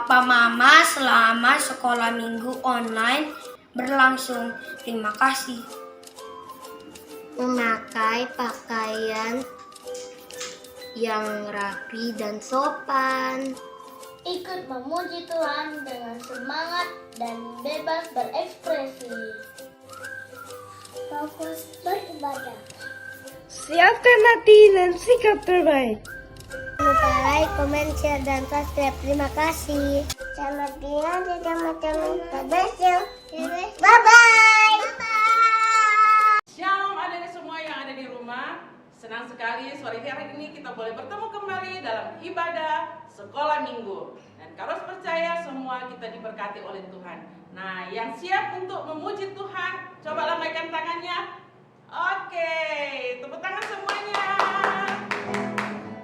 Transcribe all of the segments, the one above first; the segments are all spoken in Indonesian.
Papa Mama selama sekolah minggu online berlangsung. Terima kasih. Memakai pakaian yang rapi dan sopan. Ikut memuji Tuhan dengan semangat dan bebas berekspresi. Fokus beribadah. Siapkan hati dan sikap terbaik. Jangan lupa like, komen, share, dan subscribe. Terima kasih. Selamat tinggal di teman-teman. Bye-bye. Shalom adik-adik semua yang ada di rumah. Senang sekali sore hari ini kita boleh bertemu kembali dalam ibadah sekolah minggu. Dan kalau percaya semua kita diberkati oleh Tuhan. Nah, yang siap untuk memuji Tuhan, coba lambaikan tangannya. Oke, tepuk tangan semuanya.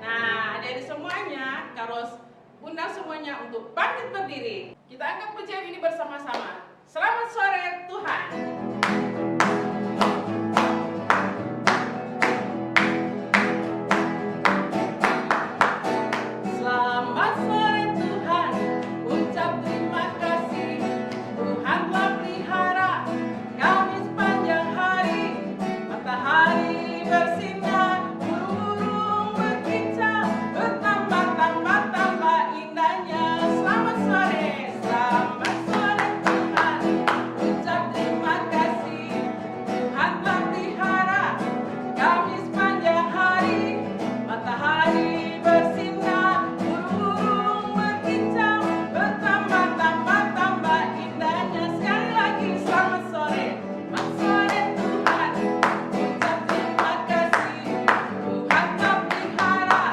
Nah, adik-adik semuanya, Karos undang semuanya untuk bangkit berdiri. Kita angkat pujian ini bersama-sama. Selamat sore Tuhan. Selamat sore Tuhan, ucap terima kasih. Tuhan telah pelihara kami sepanjang hari. Matahari bersinar, burung berkicau, bertambah-tambah indahnya. Selamat sore Tuhan, ucap terima kasih. Tuhan telah pelihara kami sepanjang hari. Matahari bersinar, burung berkicau, bertambah-tambah indahnya. Sekali lagi selamat sore Tuhan, ucap terima kasih. Tuhan telah pelihara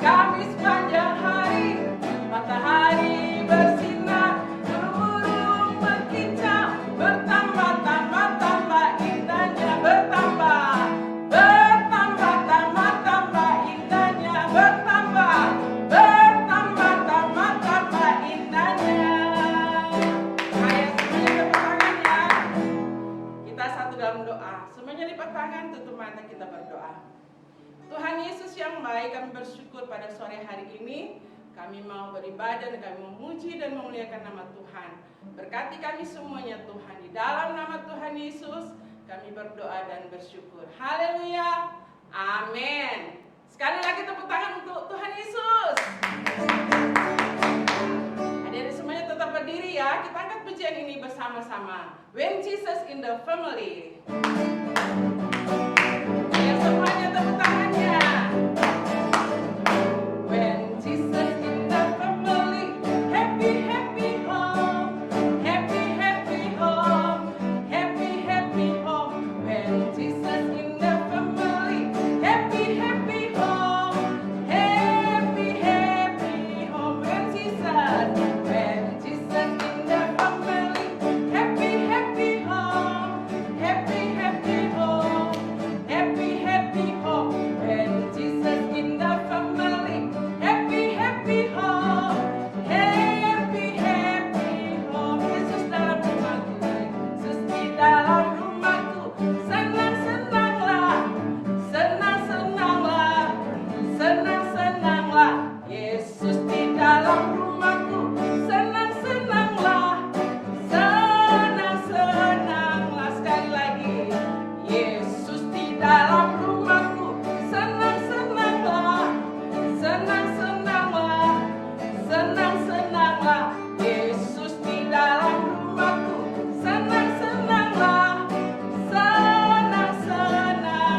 kami sepanjang hari. Matahari bersinar, burung berkicau, bertambah-tambah indahnya. Bertambah-tambah indahnya. Bertambah-tambah indahnya. Ayo semuanya tepuk tangan ya. Kita satu dalam doa. Semuanya lipat tangan, tutup mata, kita berdoa. Tuhan Yesus yang baik, kami bersyukur pada sore hari ini. Kami mau beribadah dan kami memuji dan memuliakan nama Tuhan. Berkati kami semuanya Tuhan. Di dalam nama Tuhan Yesus kami berdoa dan bersyukur. Haleluya. Amin. Sekali lagi tepuk tangan untuk Tuhan Yesus. Adik-adik semuanya tetap berdiri ya. Kita angkat pujian ini bersama-sama. When Jesus in the Family. Ya semuanya tepuk tangannya. When Jesus in the family, happy happy home, happy happy home, happy happy home. When Jesus in the family, happy happy home, happy happy home. When Jesus in the family, happy happy home, happy happy home, happy happy home. When Jesus in the family, happy happy home, happy happy home. Yesus dalam rumahku, Yesus di dalam rumahku. Senang senanglah, senang senanglah, senang senanglah. Yesus di dalam rumahku. Senang senanglah, senang senanglah. Sekali lagi, Yesus di dalam rumahku. Senang senanglah, senang senanglah, senang senanglah. Yesus di dalam rumahku. Senang senanglah, senang senanglah.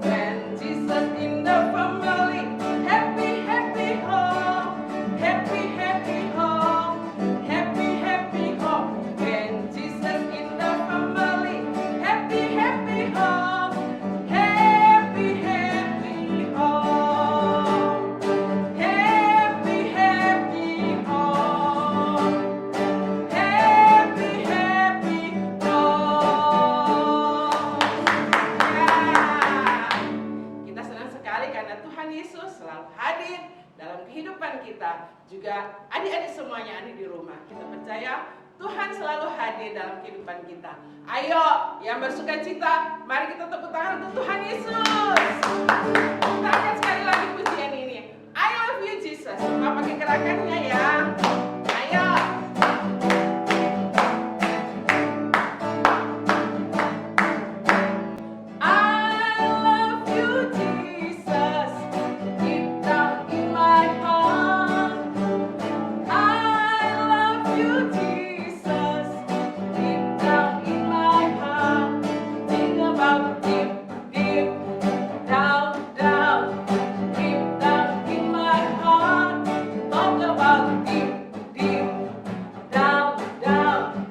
When Jesus in the family, happy happy home, happy happy home, happy happy home. When Jesus in the family, happy happy home, happy happy home, happy happy home, happy happy home. Ya, kita senang sekali karena Tuhan Yesus selalu hadir dalam kehidupan kita. Juga adik-adik semuanya ada di rumah. Kita percaya Tuhan selalu hadir dalam kehidupan kita. Ayo, yang bersuka cita, mari kita tepuk tangan untuk Tuhan Yesus. Kita akan sekali lagi pujian ini. I love you Jesus. Jesus. Coba pakai gerakannya ya. Ayo. I love you, Jesus. Deep down in my heart. I love you, Jesus. Deep down in my heart. Think about deep, deep down, down. Deep down in my heart. Talk about deep, deep down, down.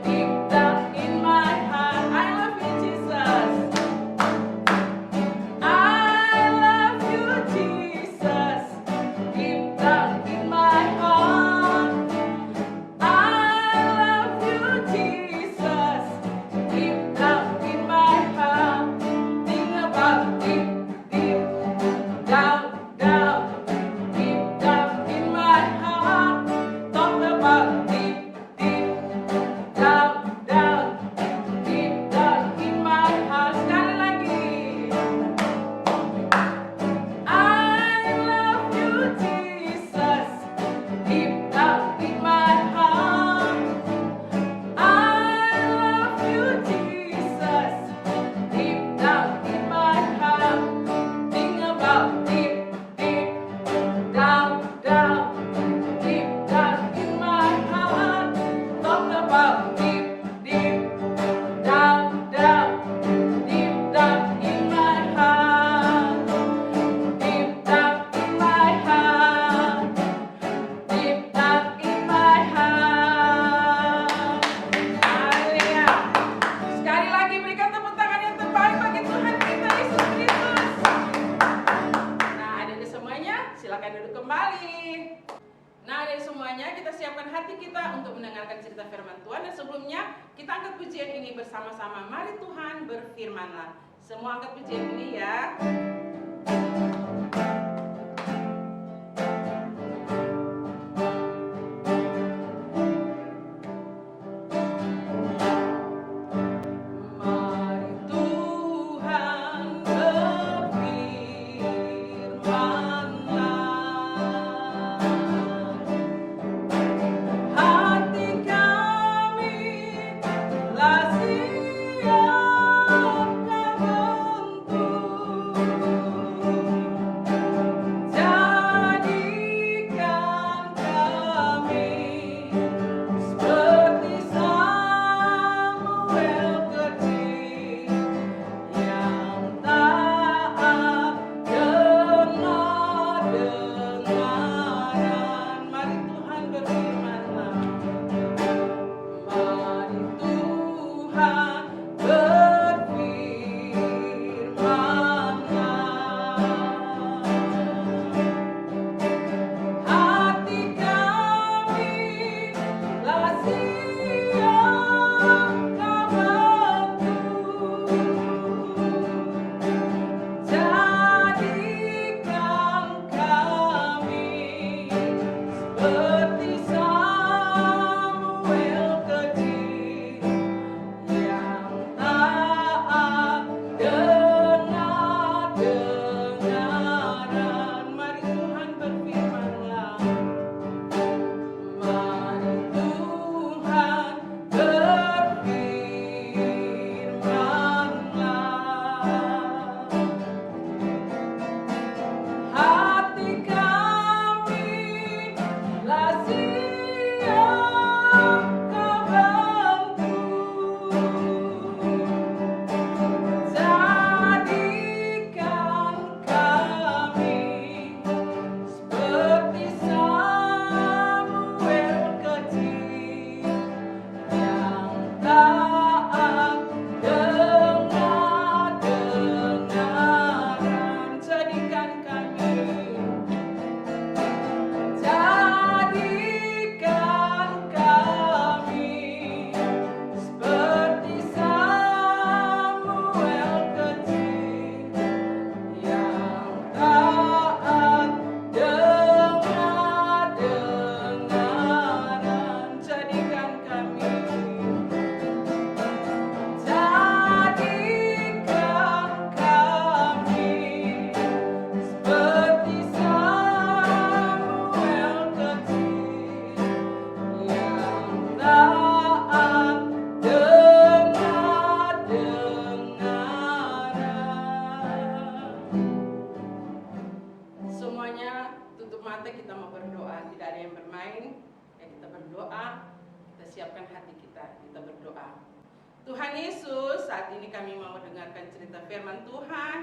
Deep down in my heart. I love you, Jesus. I love you, Jesus. Deep down in my heart. I love you, Jesus. Deep down in my heart. Think about deep, deep down, down. Deep down in my heart. Talk about deep, deep down, down. Deep down in my heart. Sekali lagi. I love you, Jesus. Deep down in my heart. I love you, Jesus. Deep down in my heart. Think about deep, deep down, down. Deep down in my heart. Talk about deep, deep down, down. Deep down in my heart. Deep down in my heart. Deep down in my heart. Haleluya. Sekali lagi berikan tepuk tangan yang terbaik bagi Tuhan kita Yesus Kristus. Nah, adik-adik semuanya, silakan duduk kembali. Nah, adik semuanya, kita siapkan hati kita untuk mendengarkan cerita firman Tuhan. Dan sebelumnya, kita angkat pujian ini bersama-sama. Mari Tuhan berfirmanlah. Semua angkat pujian ini ya. Mari Tuhan berfirmanlah. Hati kami telah siap kau bentuk. hati kita. Kita berdoa. Tuhan Yesus, saat ini kami mau mendengarkan cerita firman Tuhan.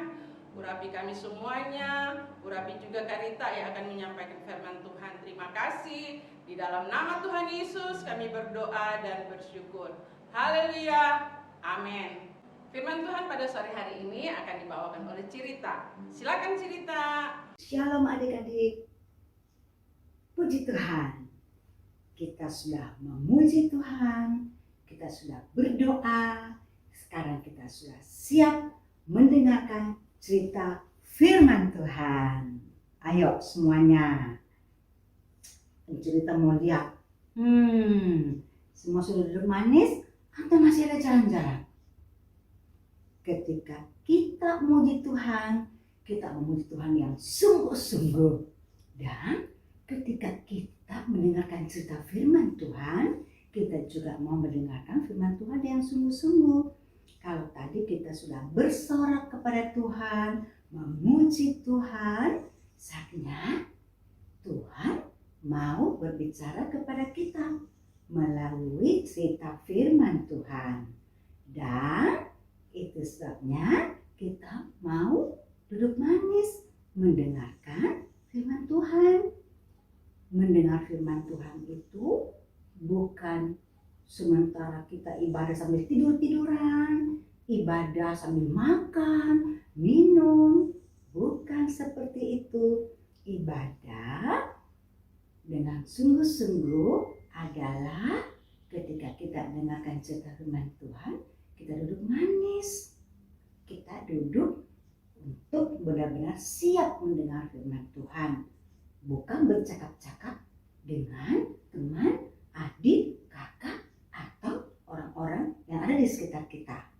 Urapi kami semuanya, urapi juga Karita yang akan menyampaikan firman Tuhan. Terima kasih. Di dalam nama Tuhan Yesus kami berdoa dan bersyukur. Haleluya. Amin. Firman Tuhan pada sore hari ini akan dibawakan oleh Cirita. Silakan Cirita. Shalom adik-adik. Puji Tuhan. Kita sudah memuji Tuhan. Kita sudah berdoa. Sekarang kita sudah siap mendengarkan cerita firman Tuhan. Ayo semuanya. Cerita mau lihat. Semua sudah duduk manis atau masih ada jalan-jalan? Ketika kita memuji Tuhan, kita memuji Tuhan yang sungguh-sungguh. Dan ketika kita mendengarkan cerita firman Tuhan, kita juga mau mendengarkan firman Tuhan yang sungguh-sungguh. Kalau tadi kita sudah bersorak kepada Tuhan, memuji Tuhan, saatnya Tuhan mau berbicara kepada kita melalui cerita firman Tuhan. Dan itu sebabnya kita mau duduk manis mendengarkan firman Tuhan. Mendengar firman Tuhan itu bukan sementara kita ibadah sambil tidur-tiduran, ibadah sambil makan, minum. Bukan seperti itu. Ibadah dengan sungguh-sungguh adalah ketika kita mendengarkan cerita firman Tuhan, kita duduk manis. Kita duduk untuk benar-benar siap mendengar firman Tuhan. Bukan bercakap-cakap dengan teman, adik, kakak, atau orang-orang yang ada di sekitar kita.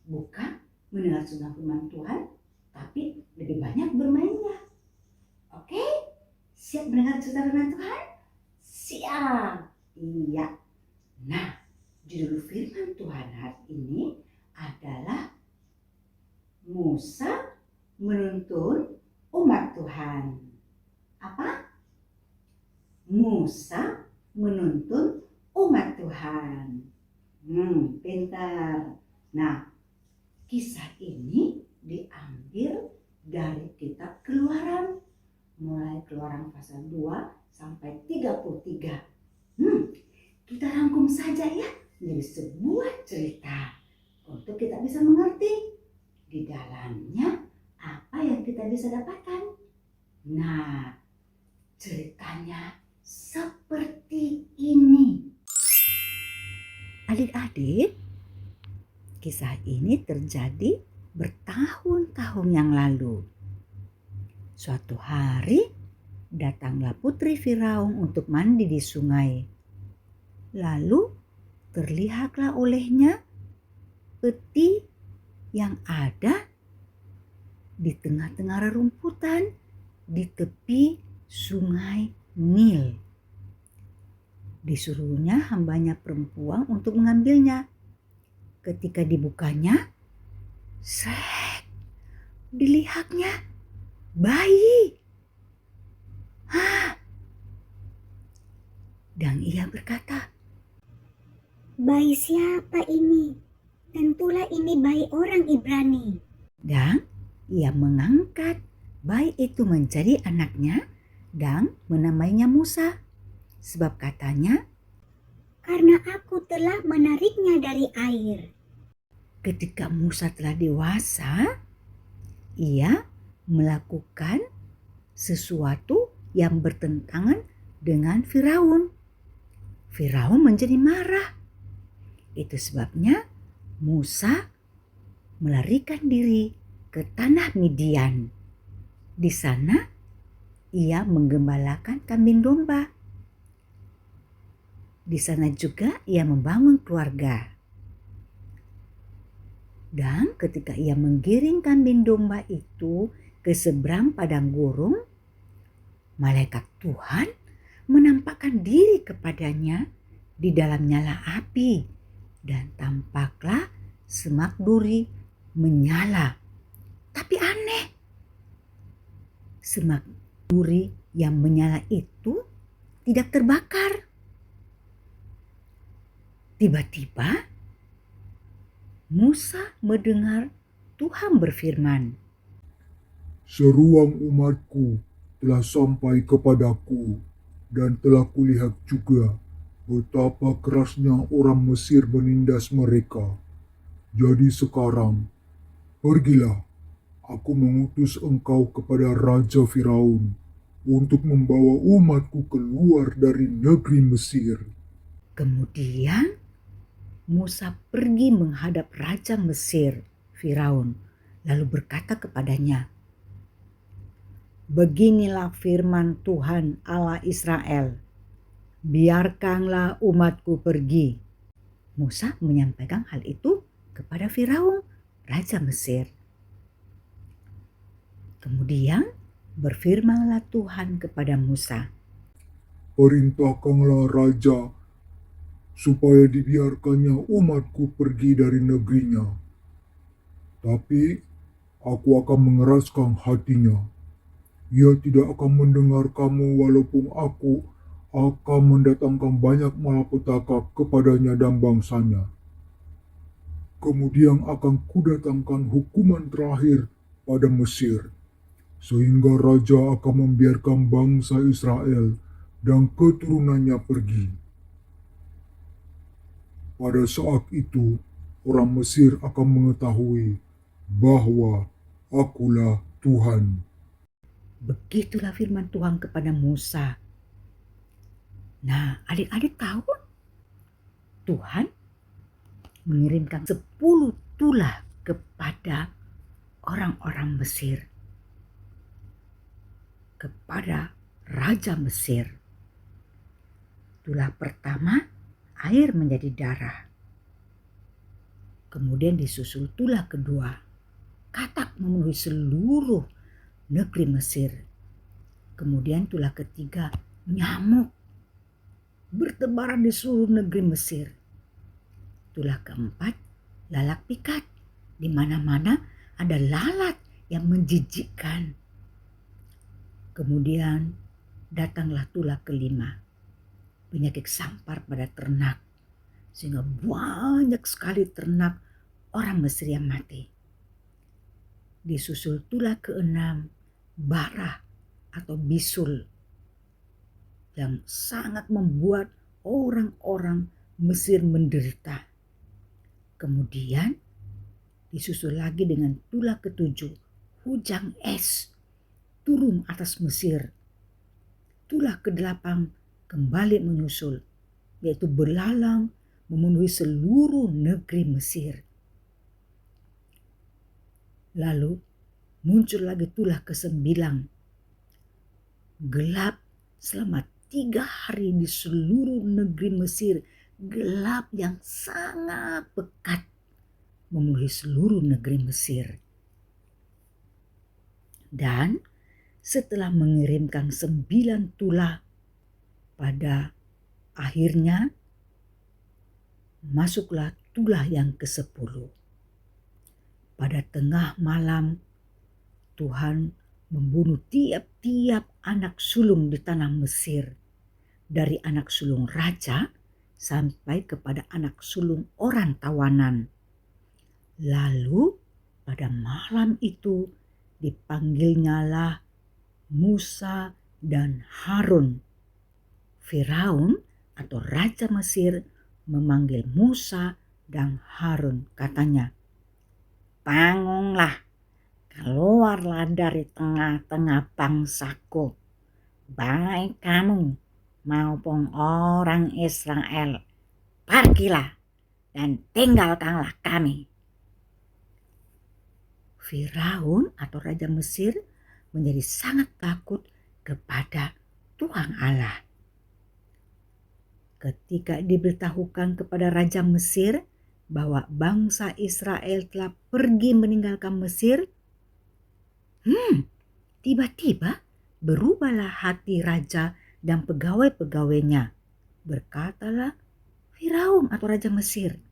Bukan mendengar firman Tuhan, tapi lebih banyak bermainnya. Oke? Siap mendengar cerita firman Tuhan? Siap! Iya. Nah, judul firman Tuhan hari ini adalah Musa menuntun umat Tuhan. Apa? Musa menuntun umat Tuhan. Pintar. Nah, kisah ini diambil dari kitab Keluaran. Mulai Keluaran pasal 2 sampai 33. Kita rangkum saja ya menjadi sebuah cerita untuk kita bisa mengerti di dalamnya apa yang kita bisa dapatkan. Nah, ceritanya seperti ini. Adik-adik, kisah ini terjadi bertahun-tahun yang lalu. Suatu hari datanglah putri Firaun untuk mandi di sungai. Lalu terlihatlah olehnya peti yang ada di tengah-tengah rerumputan di tepi sungai Nil. Disuruhnya hambanya perempuan untuk mengambilnya. Ketika dibukanya, dilihatnya bayi. Dan ia berkata, Bayi siapa ini? Tentulah ini bayi orang Ibrani. dan ia mengangkat bayi itu menjadi anaknya dan menamainya Musa. Sebab katanya, Karena aku telah menariknya dari air. ketika Musa telah dewasa, ia melakukan sesuatu yang bertentangan dengan Firaun. Firaun menjadi marah. Itu sebabnya Musa melarikan diri ke tanah Midian. Di sana ia menggembalakan kambing domba. Di sana juga ia membangun keluarga. Dan ketika ia menggiring kambing domba itu ke seberang padang gurun, malaikat Tuhan menampakkan diri kepadanya di dalam nyala api, dan tampaklah semak duri menyala. Tapi aneh, semak duri yang menyala itu tidak terbakar. Tiba-tiba Musa mendengar Tuhan berfirman, Seruan umatku telah sampai kepadaku dan telah kulihat juga betapa kerasnya orang Mesir menindas mereka. Jadi sekarang, pergilah, aku mengutus engkau kepada Raja Firaun untuk membawa umatku keluar dari negeri Mesir. Kemudian Musa pergi menghadap Raja Mesir, Firaun, lalu berkata kepadanya, Beginilah firman Tuhan Allah Israel, biarkanlah umatku pergi. Musa menyampaikan hal itu kepada Firaun, Raja Mesir. Kemudian berfirmanlah Tuhan kepada Musa, Perintahkanlah Raja supaya dibiarkannya umatku pergi dari negerinya. Tapi aku akan mengeraskan hatinya. Ia tidak akan mendengar kamu walaupun aku akan mendatangkan banyak malapetaka kepadanya dan bangsanya. Kemudian akan kudatangkan hukuman terakhir pada Mesir, sehingga Raja akan membiarkan bangsa Israel dan keturunannya pergi. Pada saat itu, orang Mesir akan mengetahui bahwa akulah Tuhan. Begitulah firman Tuhan kepada Musa. Nah, adik-adik tahu Tuhan mengirimkan 10 tulah kepada orang-orang Mesir, kepada Raja Mesir. Tulah pertama, air menjadi darah. Kemudian disusul tulah kedua, katak memenuhi seluruh negeri Mesir. Kemudian tulah ketiga, nyamuk bertebaran di seluruh negeri Mesir. Tulah keempat, lalat pikat. Di mana-mana ada lalat yang menjijikkan. Kemudian datanglah tulah kelima, penyakit sampar pada ternak, sehingga banyak sekali ternak orang Mesir yang mati. Disusul tulah keenam, bara atau bisul, yang sangat membuat orang-orang Mesir menderita. Kemudian disusul lagi dengan tulah ketujuh, hujan es turun atas Mesir. Tulah kedelapan kembali menyusul, yaitu belalang memenuhi seluruh negeri Mesir. Lalu muncul lagi tulah ke-9. Gelap selama 3 hari di seluruh negeri Mesir. Gelap yang sangat pekat memenuhi seluruh negeri Mesir. Dan setelah mengirimkan 9 tulah, pada akhirnya masuklah tulah yang ke-10. Pada tengah malam, Tuhan membunuh tiap-tiap anak sulung di tanah Mesir, dari anak sulung raja sampai kepada anak sulung orang tawanan. Lalu pada malam itu dipanggilnyalah Musa dan Harun. Firaun atau Raja Mesir memanggil Musa dan Harun, katanya, Bangunlah, keluarlah dari tengah-tengah bangsaku, baik kamu maupun orang Israel. Pergilah dan tinggalkanlah kami. Firaun atau Raja Mesir menjadi sangat takut kepada Tuhan Allah. Ketika diberitahukan kepada Raja Mesir bahwa bangsa Israel telah pergi meninggalkan Mesir, tiba-tiba berubahlah hati raja dan pegawai-pegawainya. Berkatalah Firaun atau Raja Mesir,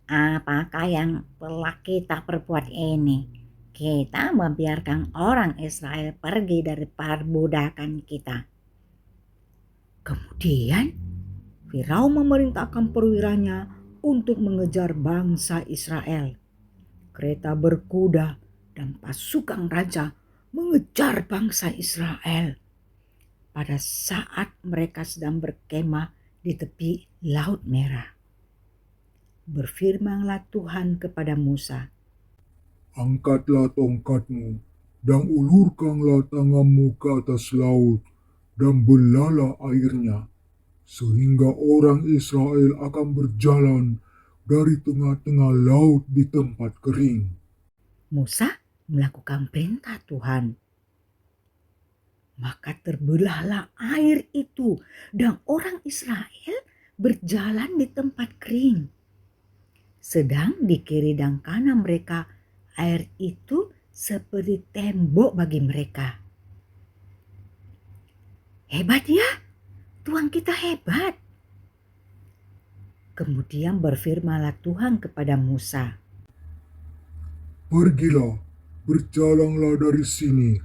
apakah yang telah kita perbuat ini? Kita membiarkan orang Israel pergi dari perbudakan kita. Kemudian Firaun memerintahkan perwiranya untuk mengejar bangsa Israel. Kereta berkuda dan pasukan raja mengejar bangsa Israel. Pada saat mereka sedang berkemah di tepi Laut Merah. Berfirmanlah Tuhan kepada Musa, Angkatlah tongkatmu dan ulurkanlah tanganmu ke atas laut dan belalah airnya, sehingga orang Israel akan berjalan dari tengah-tengah laut di tempat kering. Musa melakukan perintah Tuhan. Maka terbelahlah air itu dan orang Israel berjalan di tempat kering. Sedang di kiri dan kanan mereka air itu seperti tembok bagi mereka. Hebat ya, Tuhan kita hebat. Kemudian berfirmanlah Tuhan kepada Musa, Pergilah, berjalanlah dari sini,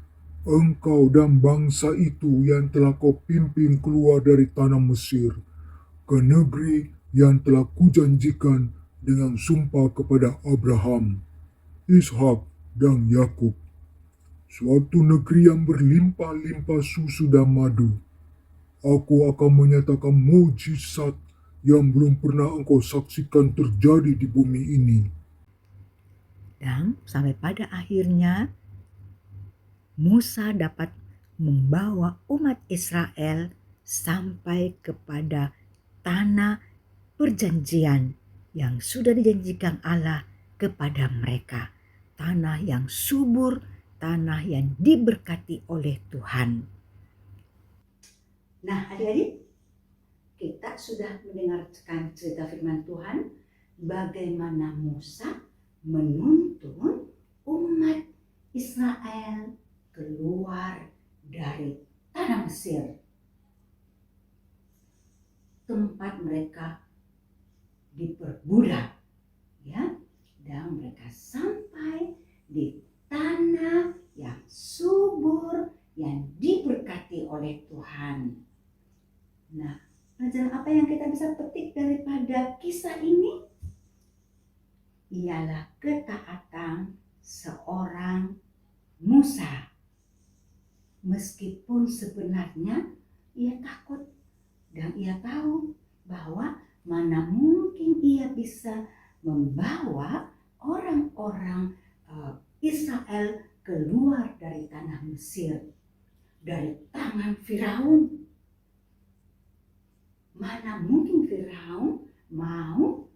engkau dan bangsa itu yang telah kau pimpin keluar dari tanah Mesir, ke negeri yang telah kujanjikan dengan sumpah kepada Abraham, Ishak, dan Yakub. Suatu negeri yang berlimpah-limpah susu dan madu. Aku akan menyatakan mujizat yang belum pernah engkau saksikan terjadi di bumi ini. dan sampai pada akhirnya Musa dapat membawa umat Israel sampai kepada tanah perjanjian yang sudah dijanjikan Allah kepada mereka. Tanah yang subur, tanah yang diberkati oleh Tuhan. Nah, adik-adik, kita sudah mendengarkan cerita firman Tuhan bagaimana Musa menuntun umat Israel keluar dari tanah Mesir, tempat mereka diperbudak, ya, dan mereka sampai di tanah yang subur yang diberkati oleh Tuhan. Nah, pelajaran apa yang kita bisa petik daripada kisah ini? Ialah ketaatan seorang Musa. Meskipun sebenarnya ia takut dan ia tahu bahwa mana mungkin ia bisa membawa orang-orang Israel keluar dari tanah Mesir, dari tangan Firaun. Mana mungkin Firaun mau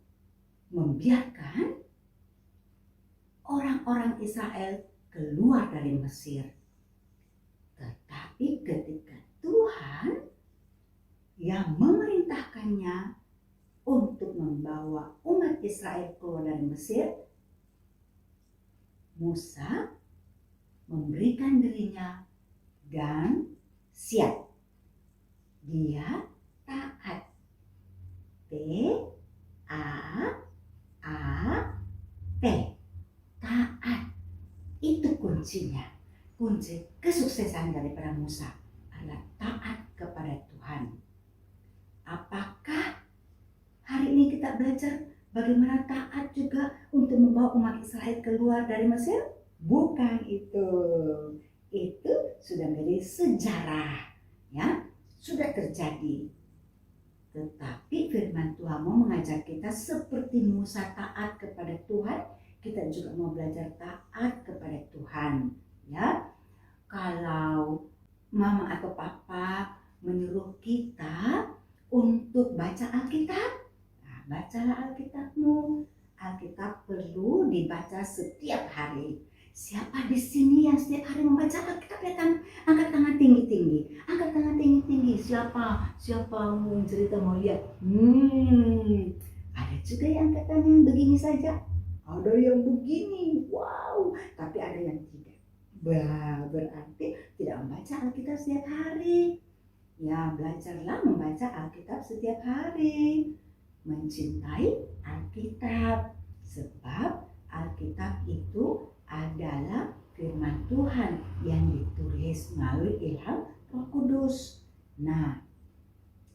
membiarkan orang-orang Israel keluar dari Mesir. Tetapi ketika Tuhan yang memerintahkannya untuk membawa umat Israel keluar dari Mesir, Musa memberikan dirinya dan siap. Dia taat. T-A-A-T. Taat. Itu kuncinya. Kunci kesuksesan daripada Musa adalah taat kepada Tuhan. Apakah hari ini kita belajar bagaimana taat juga untuk membawa umat Israel keluar dari Mesir? Bukan itu. Itu sudah menjadi sejarah, ya, sudah terjadi. Tetapi firman Tuhan mau mengajar kita seperti Musa taat kepada Tuhan, kita juga mau belajar taat kepada Tuhan, ya. Kalau mama atau papa menyuruh kita untuk baca Alkitab, nah, bacalah Alkitabmu. Alkitab perlu dibaca setiap hari. Siapa di sini yang setiap hari membaca Alkitab? Angkat tangan tinggi-tinggi. Angkat tangan tinggi-tinggi. Siapa yang cerita mau lihat? Ada juga yang angkat tangan begini saja. Ada yang begini. Wow. Tapi ada yang tidak. Berarti tidak membaca Alkitab setiap hari. Ya, belajarlah membaca Alkitab setiap hari. Mencintai Alkitab. Sebab Alkitab itu adalah firman Tuhan yang ditulis melalui ilham Roh Kudus. Nah,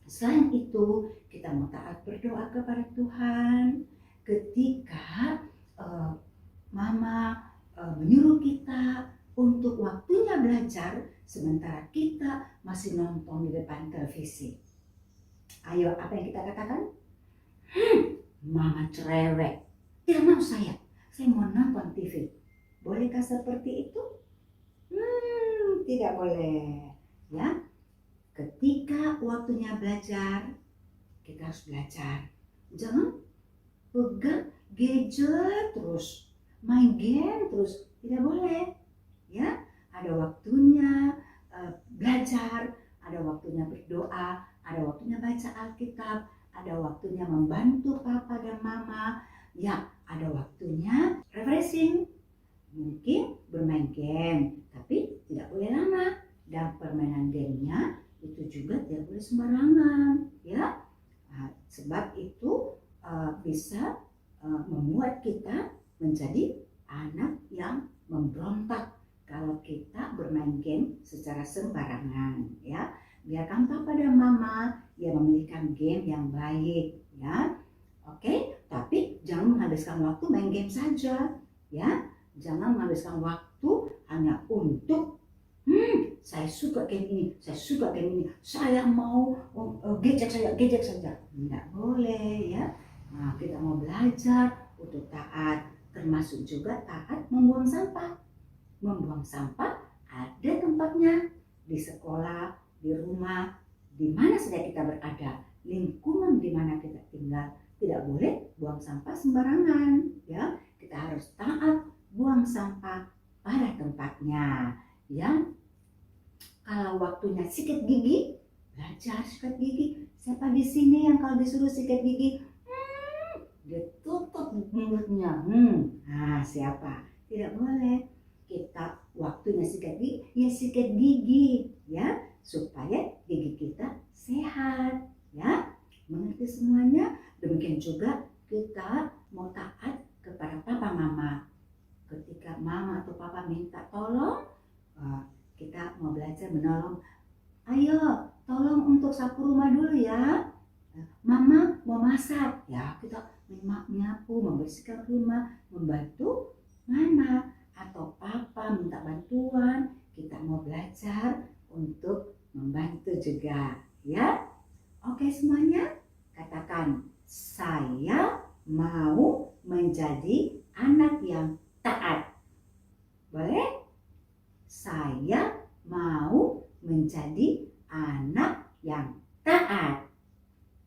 Selain itu, kita mau taat berdoa kepada Tuhan. Ketika Mama menyuruh kita untuk waktunya belajar, sementara kita masih nonton di depan televisi. Ayo, apa yang kita katakan? Mama cerewet. Tidak mau saya mau nonton TV. Bolehkah seperti itu? Tidak boleh. Ya, ketika waktunya belajar, kita harus belajar. Jangan pegang gadget terus, main game terus. Tidak boleh. Ya, ada waktunya belajar, ada waktunya berdoa, ada waktunya baca Alkitab, ada waktunya membantu papa dan mama. Ya, ada waktunya refreshing. Mungkin bermain game, tapi tidak boleh lama. Dan permainan gamenya itu juga tidak boleh sembarangan, ya. Sebab itu bisa membuat kita menjadi anak yang memberontak kalau kita bermain game secara sembarangan, ya. Biarkan papa dan mama yang memilihkan game yang baik, ya. Oke, tapi jangan menghabiskan waktu main game saja, ya. Jangan menghabiskan waktu hanya untuk saya suka game ini, saya suka game ini, saya mau gadget saja. Tidak boleh, ya. Nah, kita mau belajar untuk taat, termasuk juga taat membuang sampah. Membuang sampah ada tempatnya, di sekolah, di rumah, di mana saja kita berada, lingkungan di mana kita tinggal. Tidak boleh buang sampah sembarangan, ya. Kita harus taat buang sampah pada tempatnya, ya. Kalau waktunya sikat gigi, belajar sikat gigi. Siapa di sini yang kalau disuruh sikat gigi, dia tutup mulutnya? Nah, siapa? Tidak boleh. Kita waktunya sikat gigi, ya sikat gigi, ya, supaya gigi kita sehat, ya. Mengerti semuanya? Demikian juga kita mau taat kepada papa mama. Ketika mama atau papa minta tolong, kita mau belajar menolong. Ayo, tolong untuk sapu rumah dulu ya. Mama mau masak, ya kita menyapu, membersihkan rumah, membantu mama. Atau papa minta bantuan, kita mau belajar untuk membantu juga, ya. Oke semuanya, katakan, saya mau menjadi anak yang taat. Boleh? Saya mau menjadi anak yang taat.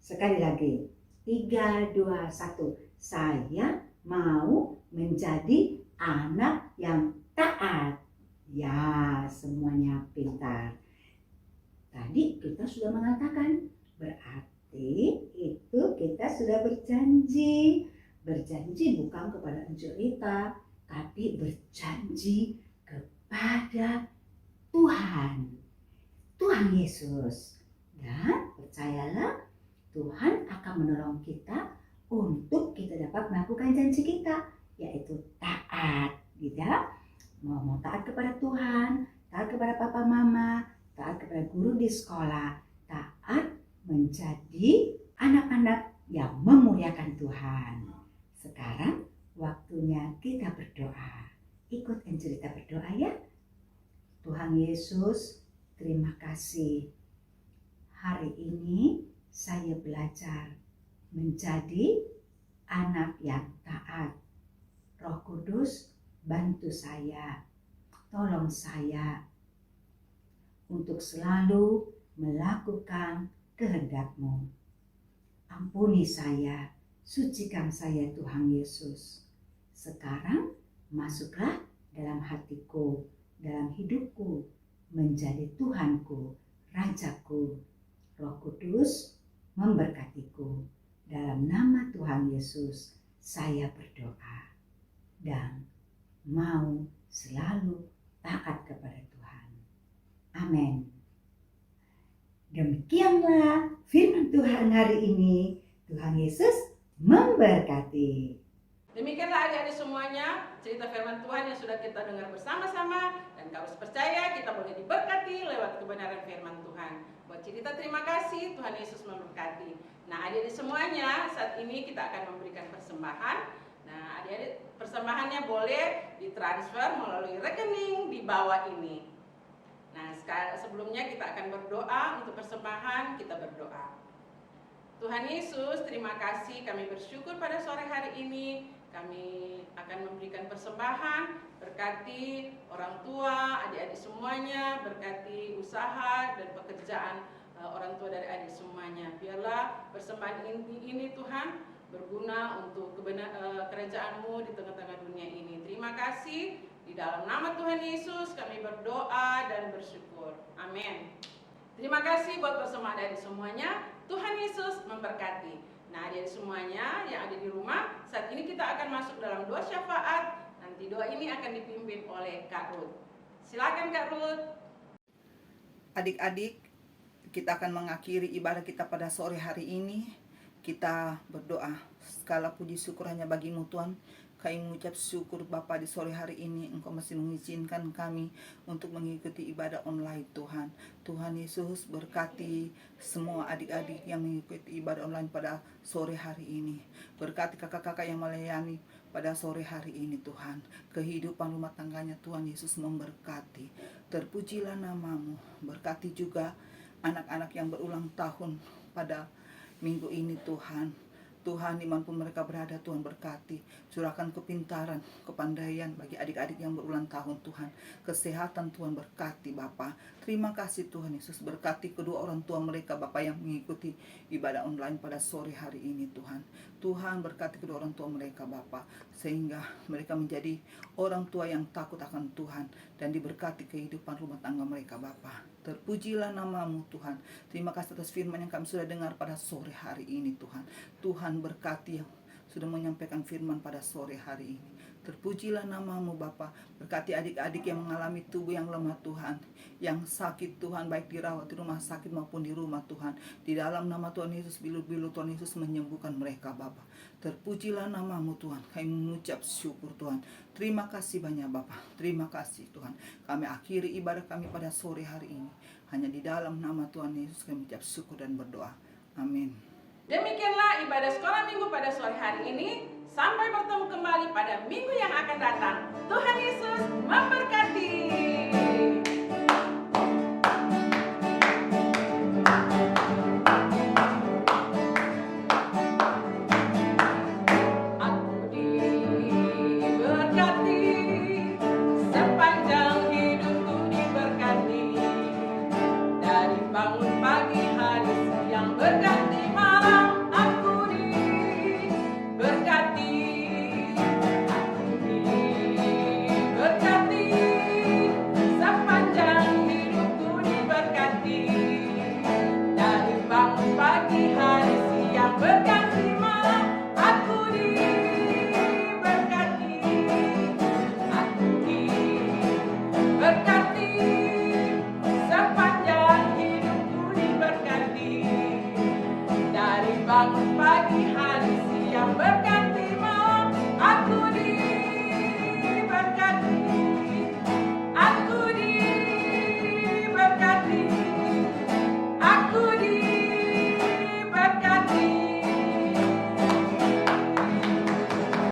Sekali lagi, 3, 2, 1. Saya mau menjadi anak yang taat. Ya, semuanya pintar. Tadi kita sudah mengatakan, berarti itu kita sudah berjanji. Berjanji bukan kepada Encu Rita, tapi berjanji kepada Tuhan. Tuhan Yesus. Dan percayalah, Tuhan akan menolong kita untuk kita dapat melakukan janji kita, yaitu taat, gitu. Mau taat kepada Tuhan, taat kepada papa mama, taat kepada guru di sekolah, taat menjadi anak-anak yang memuliakan Tuhan. Sekarang waktunya kita berdoa. Ikut Encerita berdoa ya. Tuhan Yesus, terima kasih. Hari ini saya belajar menjadi anak yang taat. Roh Kudus, bantu saya, tolong saya untuk selalu melakukan kehendak-Mu. Ampuni saya, sucikan saya Tuhan Yesus. Sekarang masuklah dalam hatiku, dalam hidupku, menjadi Tuhanku, Rajaku. Roh Kudus memberkatiku. Dalam nama Tuhan Yesus, saya berdoa dan mau selalu taat kepada Tuhan. Amin. Demikianlah firman Tuhan hari ini. Tuhan Yesus memberkati. Demikianlah adik-adik semuanya, cerita firman Tuhan yang sudah kita dengar bersama-sama. Dan Dan kau harus percaya kita boleh diberkati lewat kebenaran firman Tuhan. Buat cerita terima kasih, Tuhan Yesus memberkati. Nah, adik-adik semuanya, saat ini kita akan memberikan persembahan. Nah, adik-adik persembahannya boleh ditransfer melalui rekening di bawah ini. Nah, sebelumnya kita akan berdoa untuk persembahan, kita berdoa. Tuhan Yesus, terima kasih, kami bersyukur pada sore hari ini. Kami akan memberikan persembahan, berkati orang tua, adik-adik semuanya, berkati usaha dan pekerjaan orang tua dari adik semuanya. Biarlah persembahan ini Tuhan berguna untuk kerajaan-Mu di tengah-tengah dunia ini. Terima kasih, di dalam nama Tuhan Yesus kami berdoa dan bersyukur. Amin. Terima kasih buat persembahan adik semuanya. Tuhan Yesus memberkati. Nah, adik semuanya yang ada di rumah, saat ini kita akan masuk dalam doa syafaat. Nanti doa ini akan dipimpin oleh Kak Ruth. Silakan Kak Ruth. Adik-adik, kita akan mengakhiri ibadah kita pada sore hari ini. Kita berdoa. Segala puji syukur hanya bagi-Mu Tuhan. Kami mengucap syukur Bapa di sore hari ini Engkau masih mengizinkan kami untuk mengikuti ibadah online Tuhan. Tuhan Yesus berkati semua adik-adik yang mengikuti ibadah online pada sore hari ini. Berkati kakak-kakak yang melayani pada sore hari ini Tuhan. Kehidupan rumah tangganya Tuhan Yesus memberkati. Terpujilah nama-Mu. Berkati juga anak-anak yang berulang tahun pada minggu ini Tuhan. Tuhan dimanapun mereka berada, Tuhan berkati. Curahkan kepintaran, kepandaian bagi adik-adik yang berulang tahun Tuhan. Kesehatan Tuhan berkati Bapa. Terima kasih Tuhan Yesus, berkati kedua orang tua mereka Bapa yang mengikuti ibadah online pada sore hari ini Tuhan. Tuhan berkati kedua orang tua mereka Bapa, sehingga mereka menjadi orang tua yang takut akan Tuhan dan diberkati kehidupan rumah tangga mereka Bapa. Terpujilah nama-Mu Tuhan. Terima kasih atas firman yang kami sudah dengar pada sore hari ini Tuhan. Tuhan berkati yang sudah menyampaikan firman pada sore hari ini. Terpujilah nama-Mu Bapa. Berkati adik-adik yang mengalami tubuh yang lemah Tuhan, yang sakit Tuhan, baik dirawat di rumah sakit maupun di rumah Tuhan. Di dalam nama Tuhan Yesus, bilu-bilu Tuhan Yesus menyembuhkan mereka Bapa. Terpujilah nama-Mu Tuhan. Kami mengucap syukur Tuhan. Terima kasih banyak Bapa. Terima kasih Tuhan. Kami akhiri ibadah kami pada sore hari ini. Hanya di dalam nama Tuhan Yesus kami mengucap syukur dan berdoa. Amin. Demikianlah ibadah sekolah minggu pada sore hari ini. Sampai bertemu kembali pada minggu yang akan datang. Tuhan Yesus memberkati.